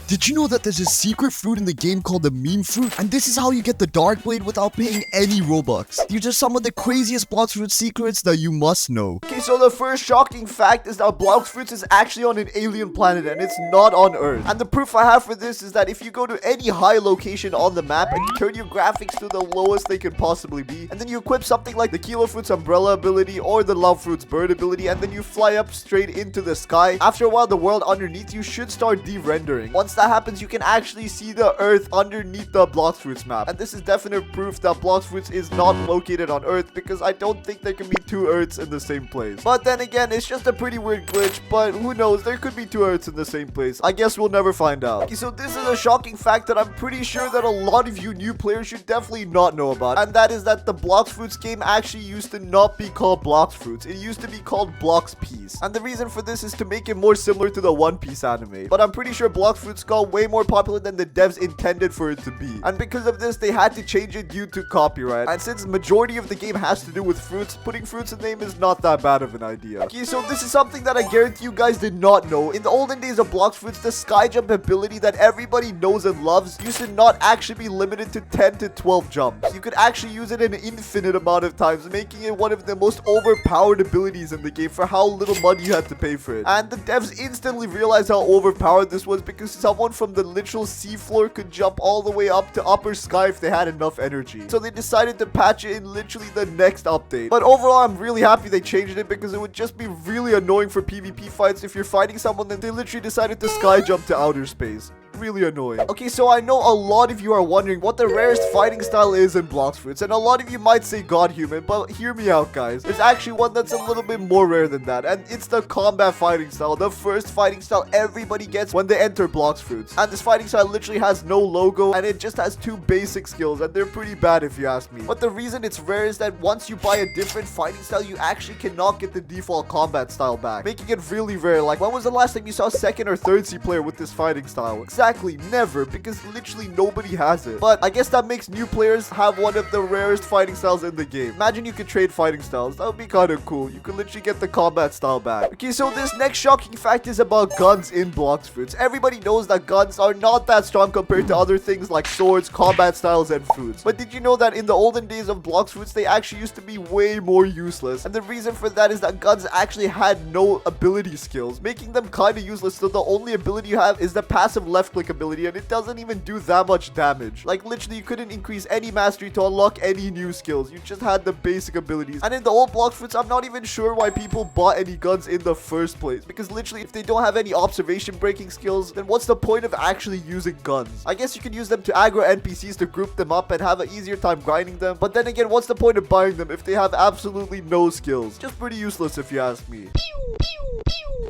Did you know that there's a secret fruit in the game called the meme fruit? And this is how you get the DARKBLADE without paying any Robux. These are some of the craziest Blox fruit secrets that you must know. Okay, so the first shocking fact is that Blox fruits is actually on an alien planet and it's not on Earth. And the proof I have for this is that if you go to any high location on the map and you turn your graphics to the lowest they could possibly be, and then you equip something like the Kilo Fruit's umbrella ability or the Love Fruit's bird ability, and then you fly up straight into the sky, after a while the world underneath you should start de-rendering. Once that happens, you can actually see the Earth underneath the Blox fruits map. And this is definite proof that Blox fruits is not located on Earth, because I don't think there can be two Earths in the same place. But then again, it's just a pretty weird glitch, but who knows, there could be two Earths in the same place. I guess we'll never find out. Okay, so this is a shocking fact that I'm pretty sure that a lot of you new players should definitely not know about, and that is that the Blox fruits game actually used to not be called Blox fruits. It used to be called Blox Piece, and the reason for this is to make it more similar to the One Piece anime. But I'm pretty sure Blox fruits got way more popular than the devs intended for it to be, and because of this they had to change it due to copyright. And since majority of the game has to do with fruits, putting fruits in the name is not that bad of an idea. Okay, so this is something that I guarantee you guys did not know. In the olden days of Blox fruits, the SKYJUMP ability that everybody knows and loves used to not actually be limited to 10 to 12 jumps. You could actually use it an infinite amount of times, making it one of the most overpowered abilities in the game for how little money you had to pay for it. And the devs instantly realized how overpowered this was, because someone from the literal seafloor could jump all the way up to upper sky if they had enough energy. So they decided to patch it in literally the next update. But overall, I'm really happy they changed it, because it would just be really annoying for PvP fights if you're fighting someone and they literally decided to sky jump to outer space. Really annoying. Okay, so I know a lot of you are wondering what the rarest fighting style is in Blox fruits, and a lot of you might say God Human, but hear me out, guys. There's actually one that's a little bit more rare than that, and it's the combat fighting style, the first fighting style everybody gets when they enter Blox fruits. And this fighting style literally has no logo, and it just has two basic skills, and they're pretty bad if you ask me. But the reason it's rare is that once you buy a different fighting style, you actually cannot get the default combat style back, making it really rare. Like, when was the last time you saw second or third C player with this fighting style? Exactly, never, because literally nobody has it. But I guess that makes new players have one of the rarest fighting styles in the game. Imagine you could trade fighting styles. That would be kind of cool. You could literally get the combat style back. Okay, so this next shocking fact is about guns in Blox fruits. Everybody knows that guns are not that strong compared to other things like swords, combat styles, and fruits. But did you know that in the olden days of Blox fruits, they actually used to be way more useless? And the reason for that is that guns actually had no ability skills, making them kind of useless. So the only ability you have is the passive left click ability, and it doesn't even do that much damage. Like, literally you couldn't increase any mastery to unlock any new skills. You just had the basic abilities. And in the old Blox fruits, I'm not even sure why people bought any guns in the first place, because literally if they don't have any observation breaking skills, then what's the point of actually using guns? I guess you can use them to aggro NPCs to group them up and have an easier time grinding them, but then again, what's the point of buying them if they have absolutely no skills? Just pretty useless if you ask me.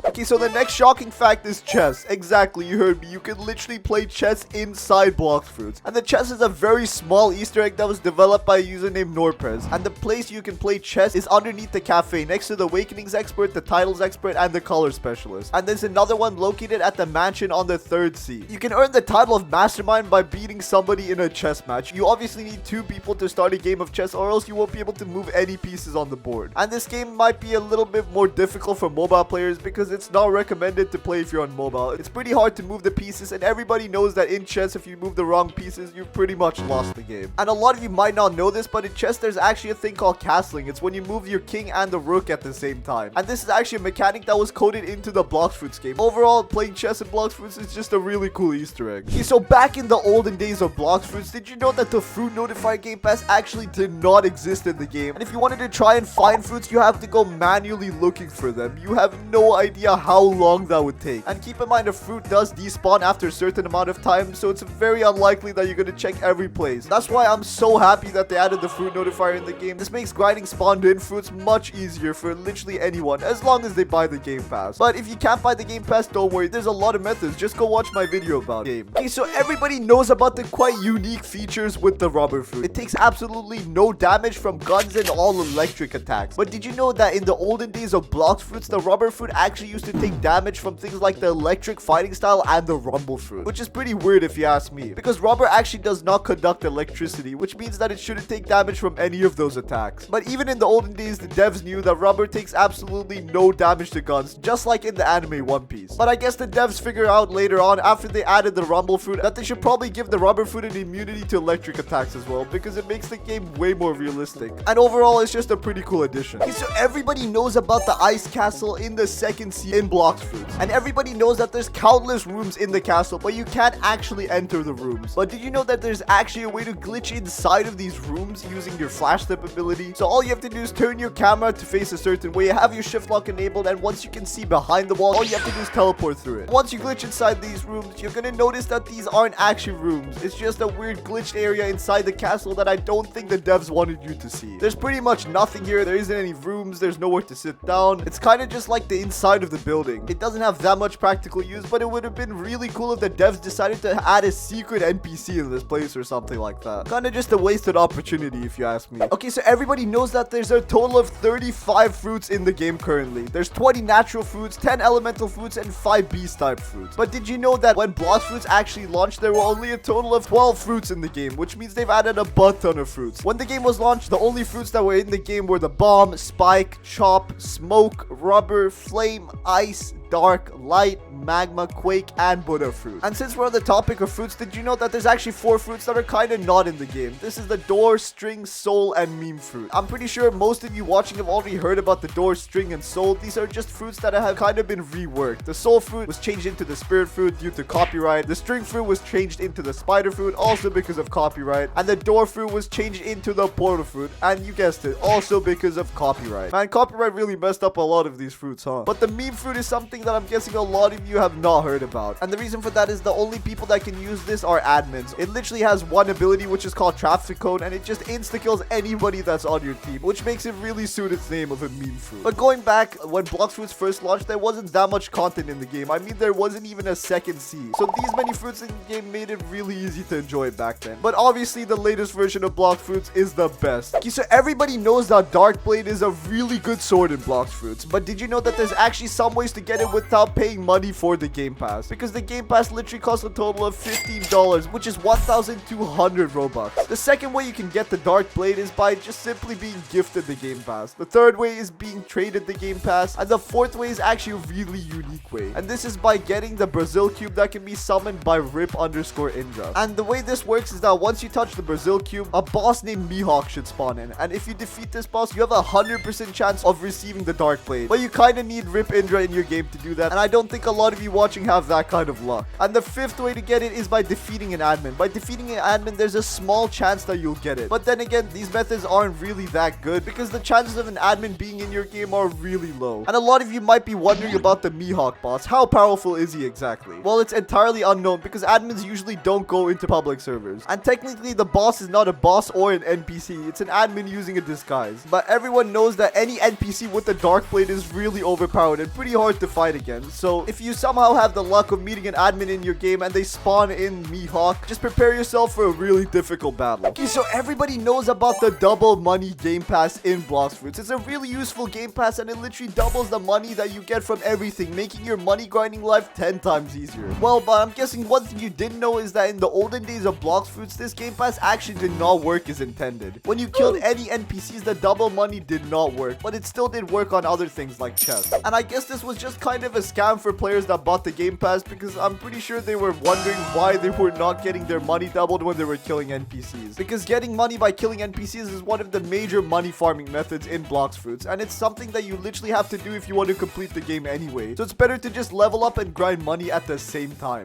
Okay, so the next shocking fact is chess. Exactly, you heard me. You can literally play chess inside Blox fruits. And the chess is a very small Easter egg that was developed by a user named Norprez. And the place you can play chess is underneath the cafe, next to the Awakenings Expert, the Titles Expert, and the Color Specialist. And there's another one located at the mansion on the 3rd seat. You can earn the title of Mastermind by beating somebody in a chess match. You obviously need 2 people to start a game of chess, or else you won't be able to move any pieces on the board. And this game might be a little bit more difficult for mobile players, because it's not recommended to play if you're on mobile. It's pretty hard to move the pieces, and everybody knows that in chess, if you move the wrong pieces, you've pretty much lost the game. And a lot of you might not know this, but in chess, there's actually a thing called castling. It's when you move your king and the rook at the same time. And this is actually a mechanic that was coded into the Blox fruits game. Overall, playing chess in Blox fruits is just a really cool Easter egg. Okay, so back in the olden days of Blox fruits, did you know that the fruit notifier game pass actually did not exist in the game? And if you wanted to try and find fruits, you have to go manually looking for them. You have no idea how long that would take. And keep in mind, a fruit does despawn after a certain amount of time, so it's very unlikely that you're going to check every place. That's why I'm so happy that they added the fruit notifier in the game. This makes grinding spawned in fruits much easier for literally anyone, as long as they buy the game pass. But if you can't buy the game pass, don't worry, there's a lot of methods. Just go watch my video about the game. Okay, so everybody knows about the quite unique features with the rubber fruit. It takes absolutely no damage from guns and all electric attacks. But did you know that in the olden days of Blox fruits, the rubber fruit actually used to take damage from things like the electric fighting style and the rumble Fruit, which is pretty weird if you ask me, because rubber actually does not conduct electricity, which means that it shouldn't take damage from any of those attacks. But even in the olden days, the devs knew that rubber takes absolutely no damage to guns, just like in the anime One Piece. But I guess the devs figure out later on, after they added the Rumble Fruit, that they should probably give the rubber fruit an immunity to electric attacks as well, because it makes the game way more realistic. And overall, it's just a pretty cool addition. Okay, so everybody knows about the ice castle in the second sea in Blox Fruits, and everybody knows that there's countless rooms in the castle, but you can't actually enter the rooms. But did you know that there's actually a way to glitch inside of these rooms using your flash step ability? So all you have to do is turn your camera to face a certain way, have your shift lock enabled, and once you can see behind the wall, all you have to do is teleport through it. Once you glitch inside these rooms, you're gonna notice that these aren't actually rooms. It's just a weird glitched area inside the castle that I don't think the devs wanted you to see. There's pretty much nothing here. There isn't any rooms. There's nowhere to sit down. It's kind of just like the inside of the building. It doesn't have that much practical use, but it would have been really cool if the devs decided to add a secret NPC in this place or something like that. Kind of just a wasted opportunity if you ask me. Okay, so everybody knows that there's a total of 35 fruits in the game currently. There's 20 natural fruits, 10 elemental fruits, and 5 beast type fruits. But did you know that when Blox Fruits actually launched, there were only a total of 12 fruits in the game, which means they've added a butt ton of fruits. When the game was launched, the only fruits that were in the game were the bomb, spike, chop, smoke, rubber, flame, ice, dark, light, magma, quake, and Buddha fruit. And since we're on the topic of fruits, did you know that there's actually 4 fruits that are kind of not in the game? This is the door, string, soul, and meme fruit. I'm pretty sure most of you watching have already heard about the door, string, and soul. These are just fruits that have kind of been reworked. The soul fruit was changed into the spirit fruit due to copyright. The string fruit was changed into the spider fruit, also because of copyright. And the door fruit was changed into the portal fruit, and you guessed it, also because of copyright. Man, copyright really messed up a lot of these fruits, huh? But the meme fruit is something that I'm guessing a lot of you have not heard about. And the reason for that is the only people that can use this are admins. It literally has one ability, which is called traffic cone, and it just insta-kills anybody that's on your team, which makes it really suit its name of a meme fruit. But going back, when Blox Fruits first launched, there wasn't that much content in the game. I mean, there wasn't even a second sea. So these many fruits in the game made it really easy to enjoy back then. But obviously, the latest version of Blox Fruits is the best. Okay, so everybody knows that DARKBLADE is a really good sword in Blox Fruits, but did you know that there's actually some ways to get it without paying money for the Game Pass? Because the Game Pass literally costs a total of $15, which is 1,200 Robux. The second way you can get the DARKBLADE is by just simply being gifted the Game Pass. The third way is being traded the Game Pass, and the fourth way is actually a really unique way, and this is by getting the Brazil cube that can be summoned by Rip_Indra. And the way this works is that once you touch the Brazil cube, a boss named Mihawk should spawn in, and if you defeat this boss, you have a 100% chance of receiving the DARKBLADE. But you kind of need Rip_Indra in your game to do that, and I don't think a lot of you watching have that kind of luck. And the fifth way to get it is by defeating an admin. By defeating an admin, there's a small chance that you'll get it. But then again, these methods aren't really that good because the chances of an admin being in your game are really low. And a lot of you might be wondering about the Mihawk boss. How powerful is he exactly? Well, it's entirely unknown because admins usually don't go into public servers. And technically, the boss is not a boss or an NPC. It's an admin using a disguise. But everyone knows that any NPC with the DARKBLADE is really overpowered and pretty hard to fight against. So if you somehow have the luck of meeting an admin in your game and they spawn in Mihawk, just prepare yourself for a really difficult battle. Okay, so everybody knows about the double money Game Pass in Blox Fruits. It's a really useful Game Pass and it literally doubles the money that you get from everything, making your money grinding life 10 times easier. Well, but I'm guessing one thing you didn't know is that in the olden days of Blox Fruits, this Game Pass actually did not work as intended. When you killed any NPCs, the double money did not work, but it still did work on other things like chests. And I guess this was just kind of a scam for players that bought the Game Pass because I'm pretty sure they were wondering why they were not getting their money doubled when they were killing NPCs. Because getting money by killing NPCs is one of the major money farming methods in Blox Fruits, and it's something that you literally have to do if you want to complete the game anyway. So it's better to just level up and grind money at the same time.